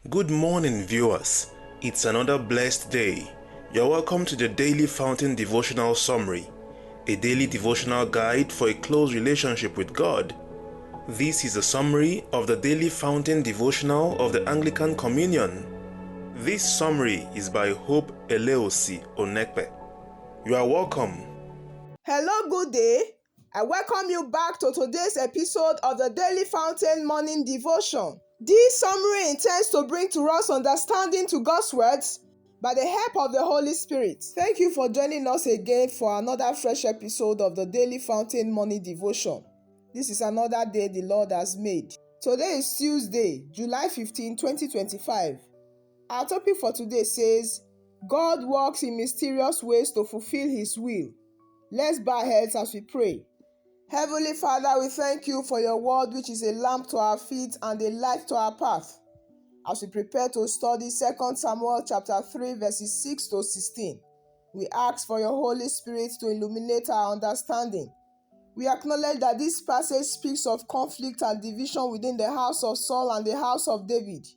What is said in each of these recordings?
Good morning, viewers. It's another blessed day. You're welcome to the Daily Fountain Devotional Summary, a daily devotional guide for a close relationship with God. This is a summary of the Daily Fountain Devotional of the Anglican Communion. This summary is by Hope Eleosi Onekpe. You are welcome. Hello, good day. I welcome you back to today's episode of the Daily Fountain Morning Devotion. This summary intends to bring to us understanding to God's words by the help of the Holy Spirit. Thank you for joining us again for another fresh episode of the Daily Fountain Morning Devotion. This is another day the Lord has made. Today is Tuesday, July 15, 2025. Our topic for today says, God works in mysterious ways to fulfill His will. Let's bow our heads as we pray. Heavenly Father, we thank you for your word, which is a lamp to our feet and a light to our path. As we prepare to study 2 Samuel chapter 3, verses 6 to 16, we ask for your Holy Spirit to illuminate our understanding. We acknowledge that this passage speaks of conflict and division within the house of Saul and the house of David.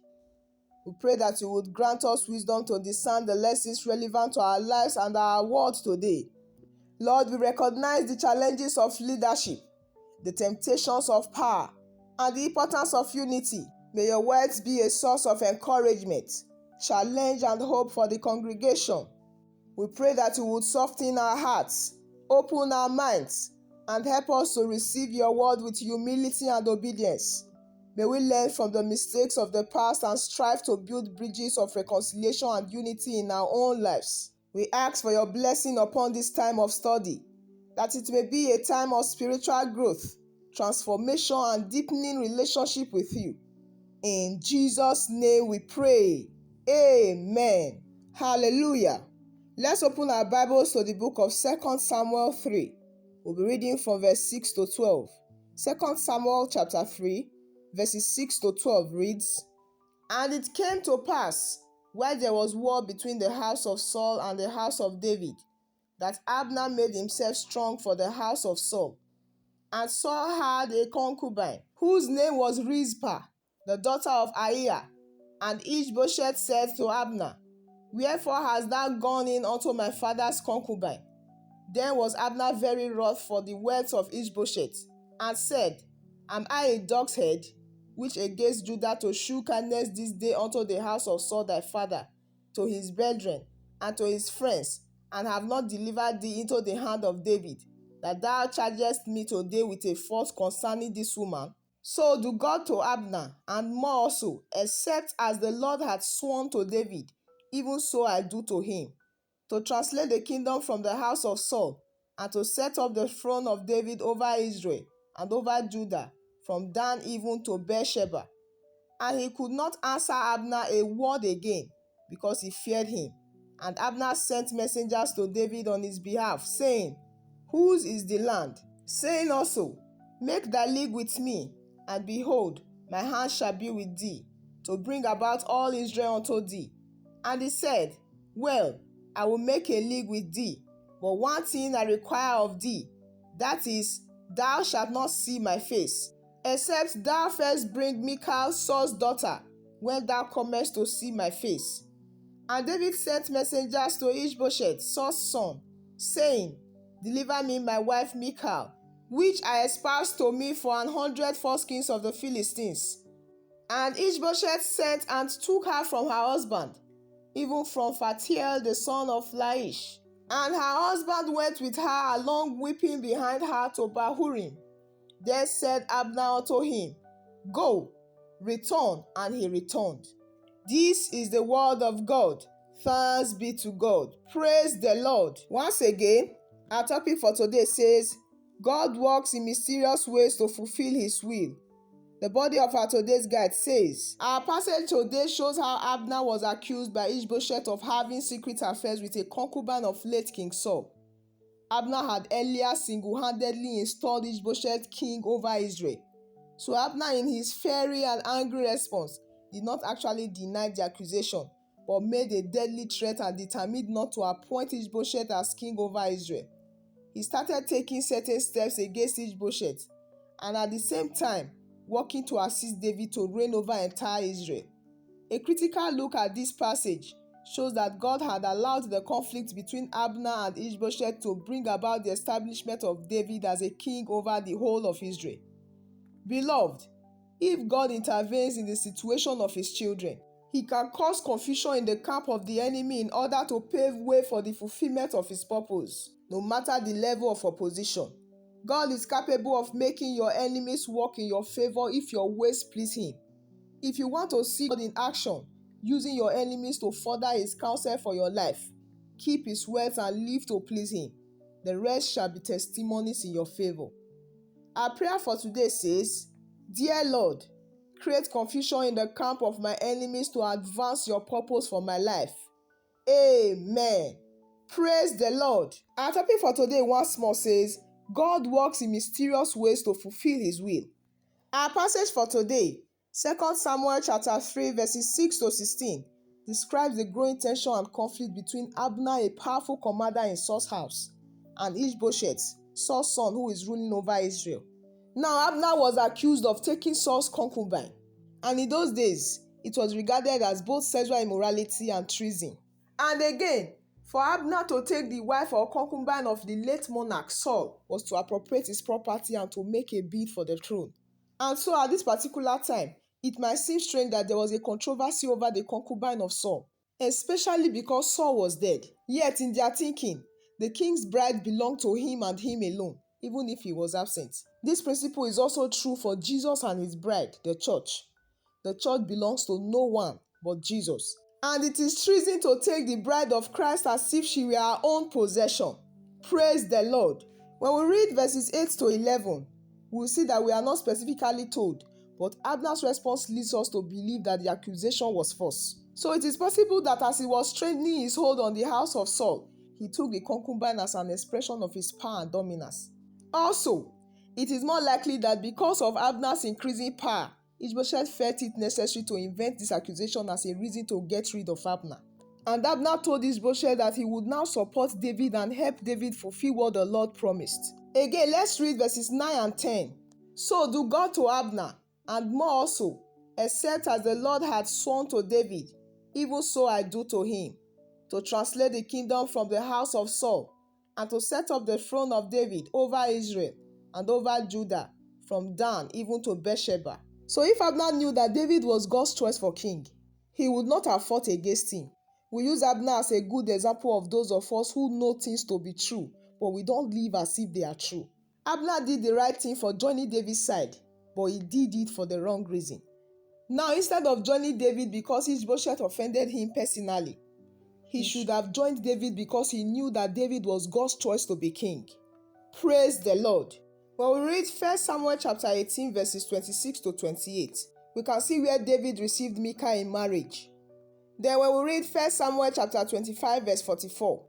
We pray that you would grant us wisdom to discern the lessons relevant to our lives and our world today. Lord, we recognize the challenges of leadership, the temptations of power, and the importance of unity. May your words be a source of encouragement, challenge, and hope for the congregation. We pray that you would soften our hearts, open our minds, and help us to receive your word with humility and obedience. May we learn from the mistakes of the past and strive to build bridges of reconciliation and unity in our own lives. We ask for your blessing upon this time of study, that it may be a time of spiritual growth, transformation, and deepening relationship with you. In Jesus' name we pray. Amen. Hallelujah. Let's open our Bibles to the book of 2 Samuel 3. We'll be reading from verse 6 to 12. 2 Samuel chapter 3, verses 6 to 12 reads, And it came to pass, while there was war between the house of Saul and the house of David, that Abner made himself strong for the house of Saul. And Saul had a concubine, whose name was Rizpah, the daughter of Aiah. And Ishbosheth said to Abner, Wherefore hast thou gone in unto my father's concubine? Then was Abner very wroth for the words of Ishbosheth, and said, Am I a dog's head, which against Judah to shew kindness this day unto the house of Saul thy father, to his brethren, and to his friends, and have not delivered thee into the hand of David, that thou chargest me today with a fault concerning this woman? So do God to Abner, and more also, except as the Lord had sworn to David, even so I do to him, to translate the kingdom from the house of Saul, and to set up the throne of David over Israel and over Judah, from Dan even to Beersheba. And he could not answer Abner a word again, because he feared him. And Abner sent messengers to David on his behalf, saying, Whose is the land? Saying also, Make thy league with me, and behold, my hand shall be with thee, to bring about all Israel unto thee. And he said, Well, I will make a league with thee, but one thing I require of thee, that is, thou shalt not see my face, except thou first bring Michal, Saul's daughter, when thou comest to see my face. And David sent messengers to Ishbosheth, Saul's son, saying, Deliver me my wife Michal, which I espoused to me for 100 foreskins of the Philistines. And Ishbosheth sent and took her from her husband, even from Phaltiel the son of Laish. And her husband went with her along weeping behind her to Bahurim. Then said Abner unto him, Go, return. And he returned. This is the word of God. Thanks be to God. Praise the Lord. Once again, our topic for today says, God works in mysterious ways to fulfill His will. The body of our today's guide says, our passage today shows how Abner was accused by Ishbosheth of having secret affairs with a concubine of late King Saul. Abner had earlier single-handedly installed Ishbosheth king over Israel. So Abner, in his fiery and angry response, did not actually deny the accusation, but made a deadly threat and determined not to appoint Ishbosheth as king over Israel. He started taking certain steps against Ishbosheth, and at the same time, working to assist David to reign over entire Israel. A critical look at this passage shows that God had allowed the conflict between Abner and Ishbosheth to bring about the establishment of David as a king over the whole of Israel. Beloved, if God intervenes in the situation of his children, he can cause confusion in the camp of the enemy in order to pave way for the fulfillment of his purpose, no matter the level of opposition. God is capable of making your enemies work in your favor if your ways please him. If you want to see God in action, using your enemies to further his counsel for your life, keep his words and live to please him. The rest shall be testimonies in your favor. Our prayer for today says, Dear Lord, create confusion in the camp of my enemies to advance your purpose for my life. Amen. Praise the Lord. Our topic for today once more says, God works in mysterious ways to fulfill his will. Our passage for today, 2 Samuel chapter 3 verses 6 to 16, describes the growing tension and conflict between Abner, a powerful commander in Saul's house, and Ishbosheth, Saul's son who is ruling over Israel. Now Abner was accused of taking Saul's concubine, and in those days, it was regarded as both sexual immorality and treason. And again, for Abner to take the wife or concubine of the late monarch Saul was to appropriate his property and to make a bid for the throne. And so at this particular time, it might seem strange that there was a controversy over the concubine of Saul, especially because Saul was dead. Yet in their thinking, the king's bride belonged to him and him alone, even if he was absent. This principle is also true for Jesus and his bride, the church. The church belongs to no one but Jesus. And it is treason to take the bride of Christ as if she were our own possession. Praise the Lord. When we read verses 8 to 11, we'll see that we are not specifically told, but Abner's response leads us to believe that the accusation was false. So it is possible that as he was strengthening his hold on the house of Saul, he took the concubine as an expression of his power and dominance. Also, it is more likely that because of Abner's increasing power, Ishbosheth felt it necessary to invent this accusation as a reason to get rid of Abner. And Abner told Ishbosheth that he would now support David and help David fulfill what the Lord promised. Again, let's read verses 9 and 10. So do God to Abner, and more also, except as the Lord had sworn to David, even so I do to him, to translate the kingdom from the house of Saul, and to set up the throne of David over Israel and over Judah, from Dan even to Beersheba. So if Abner knew that David was God's choice for king, he would not have fought against him. We use Abner as a good example of those of us who know things to be true, but we don't live as if they are true. Abner did the right thing for joining David's side, but he did it for the wrong reason. Now, instead of joining David because Ishbosheth offended him personally, he should have joined David because he knew that David was God's choice to be king. Praise the Lord. When we read 1 Samuel chapter 18 verses 26 to 28, we can see where David received Michal in marriage. Then when we read 1 Samuel chapter 25 verse 44,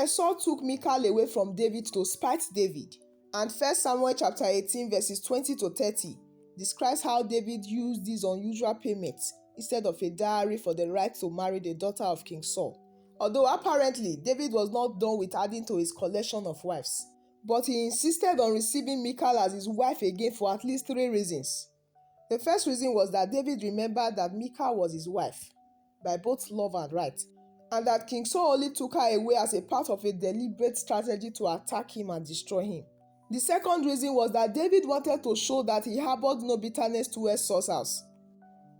Saul took Michal away from David to spite David. And 1 Samuel chapter 18 verses 20 to 30 describes how David used these unusual payments instead of a dowry for the right to marry the daughter of King Saul. Although apparently David was not done with adding to his collection of wives, but he insisted on receiving Michal as his wife again for at least 3 reasons. The first reason was that David remembered that Michal was his wife by both love and right, and that King Saul only took her away as a part of a deliberate strategy to attack him and destroy him. The second reason was that David wanted to show that he harbored no bitterness towards Saul's house.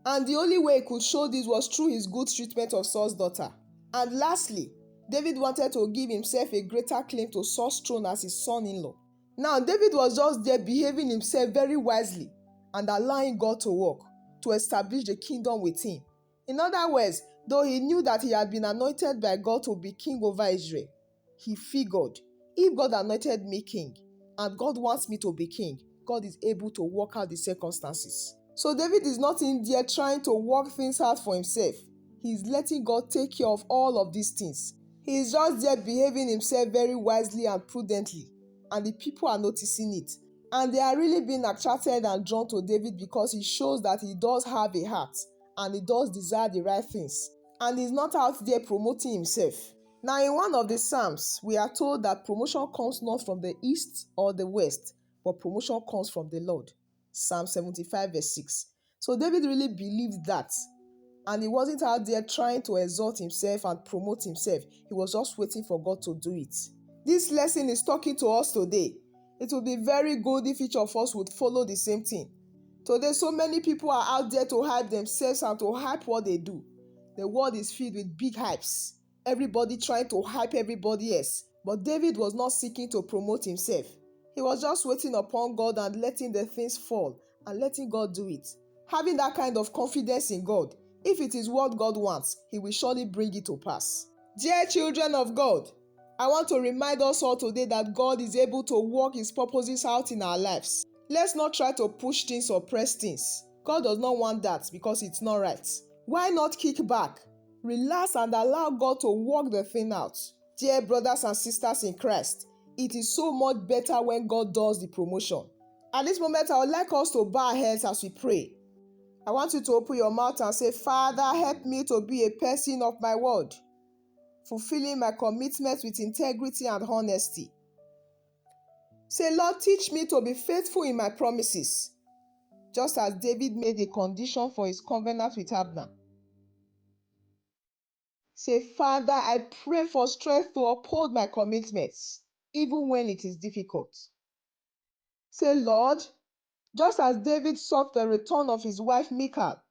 And the only way he could show this was through his good treatment of Saul's daughter. And lastly, David wanted to give himself a greater claim to Saul's throne as his son-in-law. Now, David was just there behaving himself very wisely and allowing God to work, to establish the kingdom with him. In other words, though he knew that he had been anointed by God to be king over Israel, he figured, if God anointed me king, and God wants me to be king, God is able to work out the circumstances. So David is not in there trying to work things out for himself. He is letting God take care of all of these things. He is just there behaving himself very wisely and prudently, and the people are noticing it. And they are really being attracted and drawn to David because he shows that he does have a heart and he does desire the right things. And he's not out there promoting himself. Now, in one of the Psalms, we are told that promotion comes not from the east or the west, but promotion comes from the Lord. Psalm 75 verse 6. So David really believed that. And he wasn't out there trying to exalt himself and promote himself. He was just waiting for God to do it. This lesson is talking to us today. It would be very good if each of us would follow the same thing. Today, so many people are out there to hype themselves and to hype what they do. The world is filled with big hypes. Everybody trying to hype everybody else. But David was not seeking to promote himself. He was just waiting upon God and letting the things fall and letting God do it. Having that kind of confidence in God, if it is what God wants, He will surely bring it to pass. Dear children of God, I want to remind us all today that God is able to work His purposes out in our lives. Let's not try to push things or press things. God does not want that because it's not right. Why not kick back, relax, and allow God to work the thing out? Dear brothers and sisters in Christ, it is so much better when God does the promotion. At this moment, I would like us to bow our heads as we pray. I want you to open your mouth and say, Father, help me to be a person of my word, fulfilling my commitments with integrity and honesty. Say, Lord, teach me to be faithful in my promises, just as David made a condition for his covenant with Abner. Say, Father, I pray for strength to uphold my commitments, even when it is difficult. Say, Lord, just as David sought the return of his wife Michal,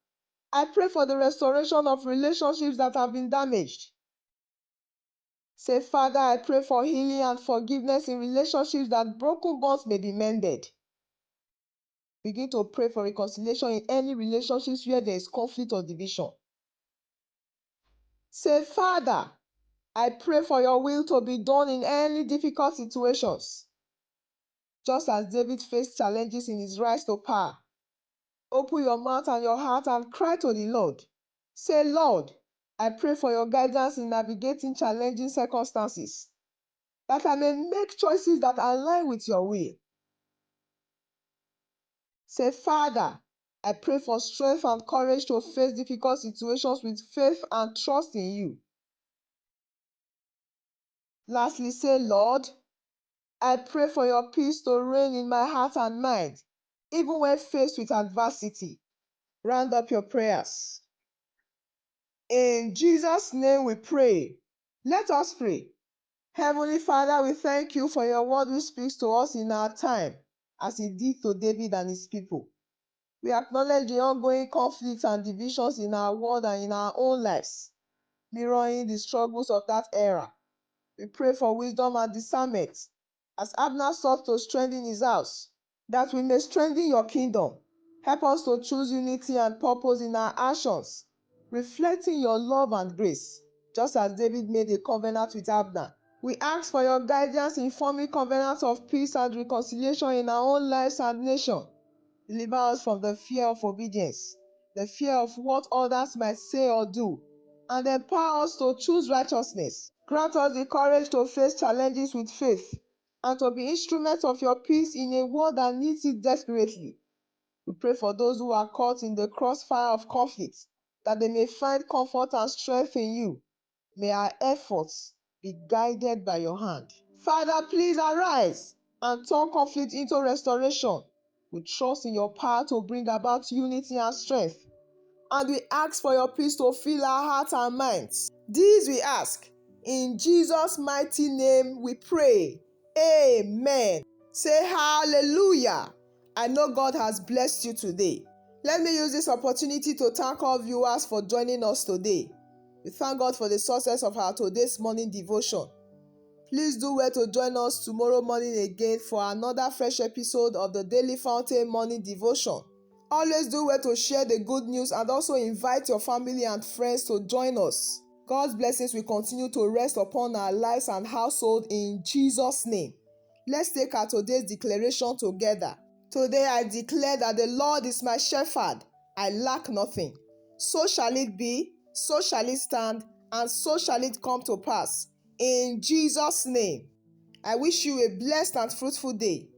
I pray for the restoration of relationships that have been damaged. Say, Father, I pray for healing and forgiveness in relationships that broken bonds may be mended. Begin to pray for reconciliation in any relationships where there is conflict or division. Say, Father, I pray for your will to be done in any difficult situations. Just as David faced challenges in his rise to power, open your mouth and your heart and cry to the Lord. Say, Lord, I pray for your guidance in navigating challenging circumstances, that I may make choices that align with your will. Say, Father, I pray for strength and courage to face difficult situations with faith and trust in you. Lastly, say, Lord, I pray for your peace to reign in my heart and mind, even when faced with adversity. Round up your prayers. In Jesus' name we pray. Let us pray. Heavenly Father, we thank you for your word which speaks to us in our time, as it did to David and his people. We acknowledge the ongoing conflicts and divisions in our world and in our own lives, mirroring the struggles of that era. We pray for wisdom and discernment, as Abner sought to strengthen his house, that we may strengthen your kingdom. Help us to choose unity and purpose in our actions, reflecting your love and grace, just as David made a covenant with Abner. We ask for your guidance in forming covenants of peace and reconciliation in our own lives and nation. Deliver us from the fear of obedience, the fear of what others might say or do, and empower us to choose righteousness. Grant us the courage to face challenges with faith and to be instruments of your peace in a world that needs it desperately. We pray for those who are caught in the crossfire of conflict, that they may find comfort and strength in you. May our efforts be guided by your hand. Father, please arise and turn conflict into restoration. We trust in your power to bring about unity and strength. And we ask for your peace to fill our hearts and minds. These we ask. In Jesus' mighty name we pray. Amen. Say hallelujah. I know God has blessed you today. Let me use this opportunity to thank all viewers for joining us today. We thank God for the success of our today's morning devotion. Please do well to join us tomorrow morning again for another fresh episode of the Daily Fountain Morning Devotion. Always do well to share the good news and also invite your family and friends to join us. God's blessings will continue to rest upon our lives and household in Jesus' name. Let's take our today's declaration together. Today I declare that the Lord is my shepherd. I lack nothing. So shall it be, so shall it stand, and so shall it come to pass. In Jesus' name, I wish you a blessed and fruitful day.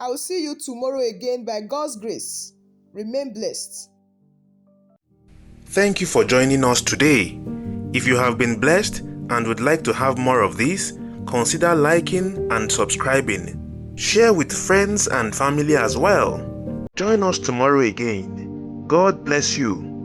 I will see you tomorrow again by God's grace. Remain blessed. Thank you for joining us today. If you have been blessed and would like to have more of this, consider liking and subscribing. Share with friends and family as well. Join us tomorrow again. God bless you.